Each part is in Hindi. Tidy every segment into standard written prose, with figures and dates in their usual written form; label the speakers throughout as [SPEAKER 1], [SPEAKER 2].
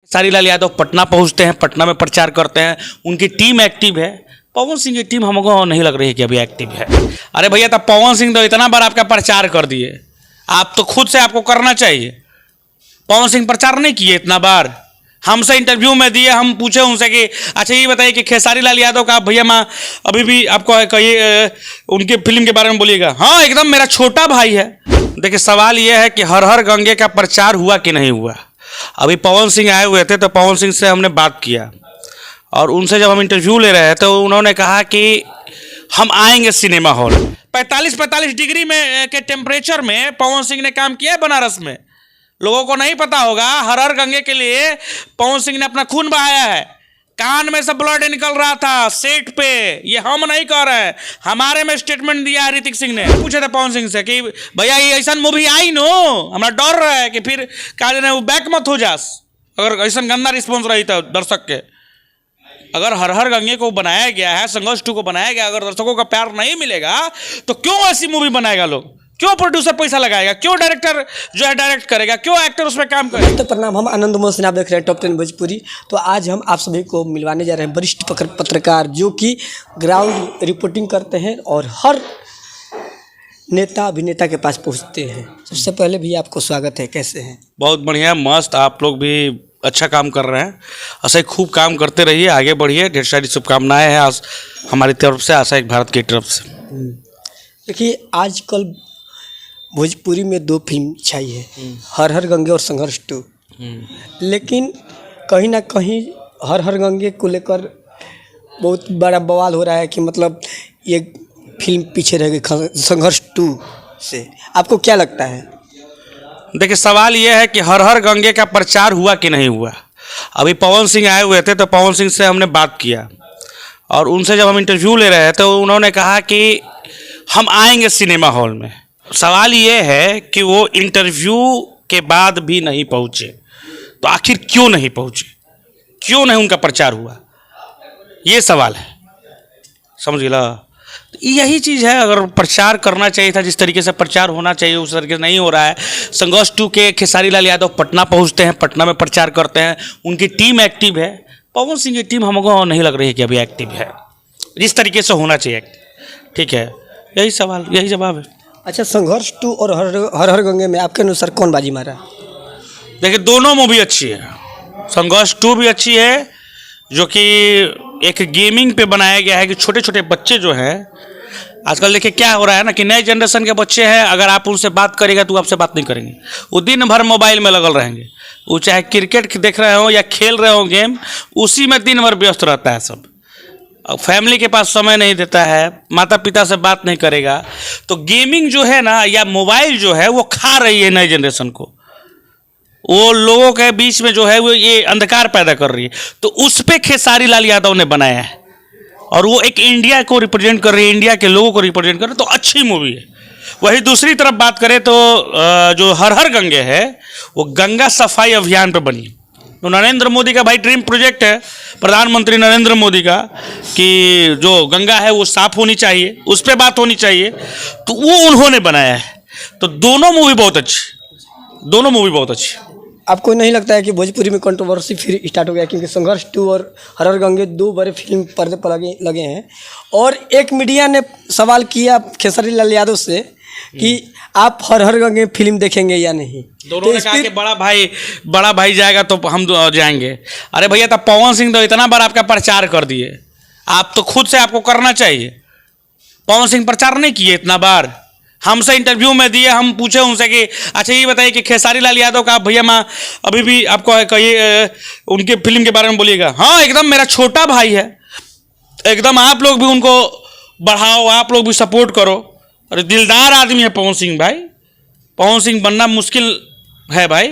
[SPEAKER 1] खेसारी लाल यादव पटना पहुंचते हैं, पटना में प्रचार करते हैं, उनकी टीम एक्टिव है। पवन सिंह की टीम हमको नहीं लग रही है कि अभी एक्टिव है। अरे भैया, तब पवन सिंह तो इतना बार आपका प्रचार कर दिए, आप तो खुद से आपको करना चाहिए। पवन सिंह प्रचार नहीं किए इतना बार, हमसे इंटरव्यू में दिए, हम पूछे उनसे कि अच्छा ये बताइए कि खेसारी लाल यादव का आप भैया माँ अभी भी आपको कहिए उनके फिल्म के बारे में बोलिएगा। हाँ, एकदम मेरा छोटा भाई है। देखिए, सवाल ये है कि हर हर गंगे का प्रचार हुआ कि नहीं हुआ। अभी पवन सिंह आए हुए थे तो पवन सिंह से हमने बात किया और उनसे जब हम इंटरव्यू ले रहे हैं तो उन्होंने कहा कि हम आएंगे सिनेमा हॉल। 45 डिग्री में के टेम्परेचर में पवन सिंह ने काम किया है बनारस में। लोगों को नहीं पता होगा, हर हर गंगे के लिए पवन सिंह ने अपना खून बहाया है। कान में से ब्लड निकल रहा था सेट पे, ये हम नहीं कह रहे हैं, हमारे में स्टेटमेंट दिया है ऋतिक सिंह ने। पूछे थे पवन सिंह से कि भैया ये ऐसा मूवी आई नो, हमारा डर रहा है कि फिर क्या वो बैक मत हो जास अगर ऐसा गंदा रिस्पॉन्स रही था दर्शक के। अगर हर हर गंगे को बनाया गया है, संघर्ष 2 को बनाया गया, अगर दर्शकों का प्यार नहीं मिलेगा तो क्यों ऐसी मूवी बनाएगा लोग? क्यों प्रोड्यूसर पैसा लगाएगा? क्यों डायरेक्टर जो है डायरेक्ट करेगा? क्यों एक्टर उसमें काम करेगा?
[SPEAKER 2] तो प्रणाम, हम आनंद मोहन सिन्हा, आप देख रहे हैं टॉप 10 भोजपुरी। तो आज हम आप सभी को मिलवाने जा रहे हैं वरिष्ठ पत्रकार जो कि ग्राउंड रिपोर्टिंग करते हैं और हर नेता अभिनेता के पास पहुंचते हैं। सबसे पहले भी आपको स्वागत है, कैसे हैं?
[SPEAKER 1] बहुत बढ़िया, मस्त। आप लोग भी अच्छा काम कर रहे हैं, ऐसे खूब काम करते रहिए, आगे बढ़िए। ढेर सारी शुभकामनाएं हैं हमारी तरफ से, आशा एक भारत की तरफ से।
[SPEAKER 2] देखिए, आजकल भोजपुरी में 2 फिल्म छाई है, हर हर गंगे और संघर्ष 2। लेकिन कहीं ना कहीं हर हर गंगे को लेकर बहुत बड़ा बवाल हो रहा है कि मतलब ये फिल्म पीछे रह गई संघर्ष 2 से। आपको क्या लगता है?
[SPEAKER 1] देखिए, सवाल ये है कि हर हर गंगे का प्रचार हुआ कि नहीं हुआ। अभी पवन सिंह आए हुए थे तो पवन सिंह से हमने बात किया और उनसे जब हम इंटरव्यू ले रहे हैं तो उन्होंने कहा कि हम आएंगे सिनेमा हॉल में। सवाल ये है कि वो इंटरव्यू के बाद भी नहीं पहुँचे, तो आखिर क्यों नहीं पहुँचे, क्यों नहीं उनका प्रचार हुआ, ये सवाल है। समझ गया? यही चीज़ है। अगर प्रचार करना चाहिए था, जिस तरीके से प्रचार होना चाहिए उस तरीके से नहीं हो रहा है। संघर्ष 2 के खेसारी लाल यादव पटना पहुंचते हैं, पटना में प्रचार करते हैं, उनकी टीम एक्टिव है। पवन सिंह की टीम हमको नहीं लग रही है कि अभी एक्टिव है, जिस तरीके से होना चाहिए। ठीक है, यही सवाल, यही जवाब है।
[SPEAKER 2] अच्छा, संघर्ष 2 और हर हर गंगे में आपके अनुसार कौन बाजी मारा?
[SPEAKER 1] देखिए, दोनों मूवी अच्छी है। संघर्ष 2 भी अच्छी है, जो कि एक गेमिंग पे बनाया गया है कि छोटे छोटे बच्चे जो हैं आजकल, देखिए क्या हो रहा है ना कि नए जनरेशन के बच्चे हैं, अगर आप उनसे बात करेगा तो आपसे बात नहीं करेंगे। वो दिन भर मोबाइल में लगल रहेंगे, वो चाहे क्रिकेट देख रहे हो या खेल रहे हो गेम, उसी में दिन भर व्यस्त रहता है सब। फैमिली के पास समय नहीं देता है, माता पिता से बात नहीं करेगा। तो गेमिंग जो है ना या मोबाइल जो है वो खा रही है नए जनरेशन को, वो लोगों के बीच में जो है वो ये अंधकार पैदा कर रही है। तो उस पर खेसारी लाल यादव ने बनाया है और वो एक इंडिया को रिप्रेजेंट कर रही है, इंडिया के लोगों को रिप्रेजेंट कर रही है, तो अच्छी मूवी है। वही दूसरी तरफ बात करें तो जो हर हर गंगे है वो गंगा सफाई अभियान पर बनी। तो नरेंद्र मोदी का भाई ड्रीम प्रोजेक्ट है, प्रधानमंत्री नरेंद्र मोदी का, कि जो गंगा है वो साफ होनी चाहिए, उस पर बात होनी चाहिए, तो वो उन्होंने बनाया है। तो दोनों मूवी बहुत अच्छी, दोनों मूवी बहुत अच्छी।
[SPEAKER 2] आपको नहीं लगता है कि भोजपुरी में कंट्रोवर्सी फिर स्टार्ट हो गया? क्योंकि संघर्ष 2 और हर हर गंगे 2 बड़े फिल्म पर्दे पर लगे हैं और एक मीडिया ने सवाल किया खेसारी लाल यादव से कि आप हर हर गंगे फिल्म देखेंगे या नहीं।
[SPEAKER 1] दोनों ने कहा कि बड़ा भाई जाएगा तो हम जाएंगे। अरे भैया, तब पवन सिंह तो इतना बार आपका प्रचार कर दिए, आप तो खुद से आपको करना चाहिए। पवन सिंह प्रचार नहीं किए इतना बार, हमसे इंटरव्यू में दिए, हम पूछे उनसे कि अच्छा ये बताइए कि खेसारी लाल यादव का आप भैया माँ अभी भी आपको कहिए उनके फिल्म के बारे में बोलिएगा। हाँ, एकदम मेरा छोटा भाई है, एकदम आप लोग भी उनको बढ़ाओ, आप लोग भी सपोर्ट करो। अरे दिलदार आदमी है पवन सिंह भाई, पवन सिंह बनना मुश्किल है भाई।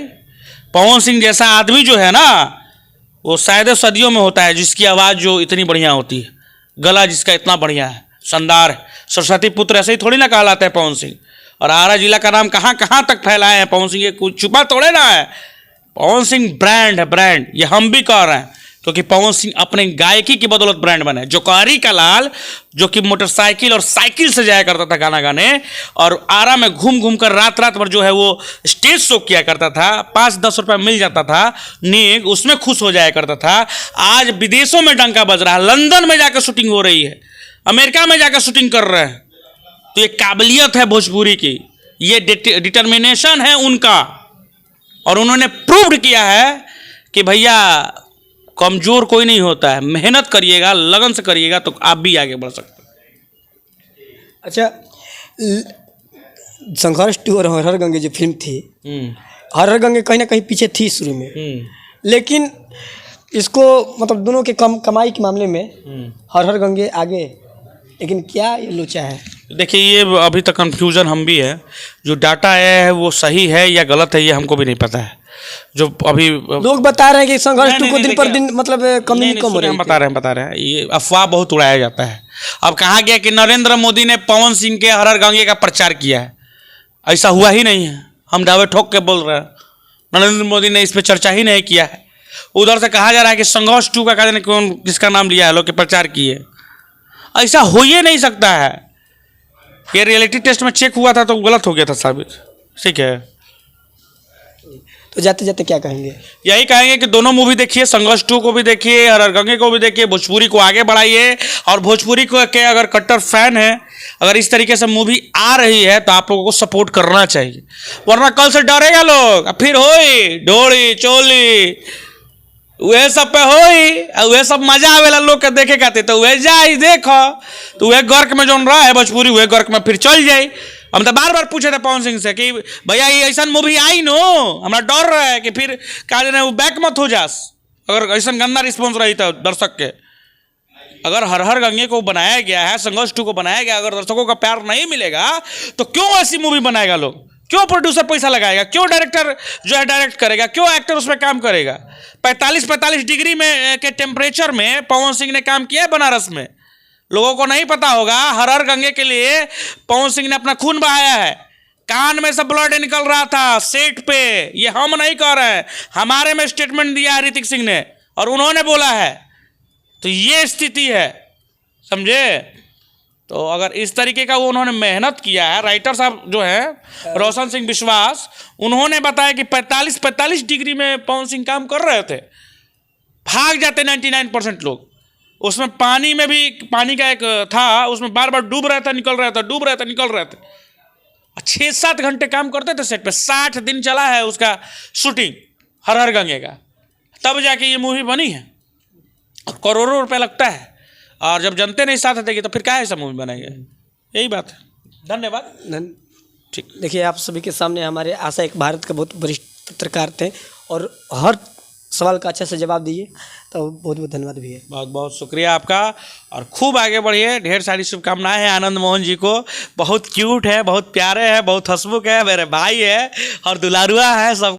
[SPEAKER 1] पवन सिंह जैसा आदमी जो है ना वो शायद सदियों में होता है, जिसकी आवाज़ जो इतनी बढ़िया होती है, गला जिसका इतना बढ़िया है, शानदार है। सरस्वती पुत्र ऐसे ही थोड़ी ना कहलाते हैं पवन सिंह। और आरा जिला का नाम कहाँ कहाँ तक फैलाए हैं पवन सिंह, ये कुछ छुपा थोड़े ना है। पवन सिंह ब्रांड है, ब्रांड। ये हम भी कह रहे हैं क्योंकि पवन सिंह अपने गायकी की बदौलत ब्रांड बने। जोकारी का लाल जो कि मोटरसाइकिल और साइकिल से जाया करता था गाना गाने, और आरा में घूम घूम कर रात रात भर जो है वो स्टेज शो किया करता था, 5-10 रुपये मिल जाता था नीक, उसमें खुश हो जाया करता था। आज विदेशों में डंका बज रहा है, लंदन में जाकर शूटिंग हो रही है, अमेरिका में जाकर शूटिंग कर रहे हैं। तो ये काबिलियत है भोजपुरी की, ये डिटर्मिनेशन है उनका, और उन्होंने प्रूव्ड किया है कि भैया कमज़ोर कोई नहीं होता है, मेहनत करिएगा, लगन से करिएगा तो आप भी आगे बढ़ सकते हैं।
[SPEAKER 2] अच्छा, संघर्ष 2 और हर हर गंगे जो फिल्म थी, हर हर गंगे कहीं ना कहीं पीछे थी शुरू में, लेकिन इसको मतलब दोनों के कमाई के मामले में हर हर गंगे आगे, लेकिन क्या ये लोचा है?
[SPEAKER 1] देखिए, ये अभी तक कंफ्यूजन हम भी है, जो डाटा आया है वो सही है या गलत है ये हमको भी नहीं पता है। जो अभी
[SPEAKER 2] लोग बता रहे हैं कि संघर्ष 2 को दिन पर दिन मतलब कमी कम हो रही है।
[SPEAKER 1] हम बता रहे हैं ये अफवाह बहुत उड़ाया जाता है। अब कहा गया कि नरेंद्र मोदी ने पवन सिंह के हर हर गंगे का प्रचार किया है, ऐसा हुआ ही नहीं है, हम दावे ठोक के बोल रहे हैं, नरेंद्र मोदी ने इस पर चर्चा ही नहीं किया है। उधर से कहा जा रहा है कि संघर्ष 2 का कहते कौन किसका नाम लिया है लोग के प्रचार किए, ऐसा हो ही नहीं सकता है। ये रियलिटी टेस्ट में चेक हुआ था तो गलत हो गया था साबित, ठीक है।
[SPEAKER 2] तो जाते जाते क्या कहेंगे?
[SPEAKER 1] यही कहेंगे कि दोनों मूवी देखिए, संघर्ष 2 को भी देखिए, हर हर गंगे को भी देखिए, भोजपुरी को आगे बढ़ाइए, और भोजपुरी को के अगर कट्टर फैन है, अगर इस तरीके से मूवी आ रही है तो आप लोगों को सपोर्ट करना चाहिए, वरना कल से डरेगा लोग, फिर होई ढोड़ी चोली वह सब पे होई, वह सब मजा आवेला लोग के देखे खाते, तो वह जाई देखो, तो वह गर्क में जो रहा है भोजपुरी, वह गर्क में फिर चल जाए। हम तो बार बार पूछे थे पवन सिंह से कि भैया ये ऐसा मूवी आई नो, हमारा डर रहा है कि फिर कहा वो बैक मत हो जास, अगर ऐसा गंदा रिस्पॉन्स रही था दर्शक के। अगर हर हर गंगे को बनाया गया है, संघर्ष 2 को बनाया गया, अगर दर्शकों का प्यार नहीं मिलेगा तो क्यों ऐसी मूवी बनाएगा लोग, क्यों प्रोड्यूसर पैसा लगाएगा, क्यों डायरेक्टर जो है डायरेक्ट करेगा, क्यों एक्टर उसमें काम करेगा। 45 डिग्री में के टेम्परेचर में पवन सिंह ने काम किया है बनारस में, लोगों को नहीं पता होगा। हर हर गंगे के लिए पवन सिंह ने अपना खून बहाया है, कान में से ब्लड निकल रहा था सेट पे, ये हम नहीं कह रहे हैं, हमारे में स्टेटमेंट दिया है ऋतिक सिंह ने और उन्होंने बोला है। तो ये स्थिति है, समझे। तो अगर इस तरीके का वो उन्होंने मेहनत किया है, राइटर साहब जो है रोशन सिंह विश्वास, उन्होंने बताया कि 45 डिग्री में पवन सिंह काम कर रहे थे, भाग जाते 99% लोग। उसमें पानी में भी, पानी का एक था उसमें बार बार डूब रहा था निकल रहा था, डूब रहा था निकल रहे थे, 6-7 घंटे काम करते थे सेट पे। 60 दिन चला है उसका शूटिंग हर हर गंगे का, तब जाके ये मूवी बनी है, और करोड़ों रुपए लगता है। और जब जनते नहीं साथ देगी तो फिर क्या ऐसा मूवी बनाएंगे, यही बात है। धन्यवाद।
[SPEAKER 2] ठीक, देखिए आप सभी के सामने हमारे आशा एक भारत के बहुत वरिष्ठ पत्रकार थे, और हर सवाल का अच्छे से जवाब दिए, तो बहुत बहुत धन्यवाद भैया।
[SPEAKER 1] बहुत बहुत शुक्रिया आपका, और खूब आगे बढ़िए। ढेर सारी शुभकामनाएं हैं आनंद मोहन जी को, बहुत क्यूट है, बहुत प्यारे हैं, बहुत हंसमुख है, मेरे भाई है और दुलारुआ है सब।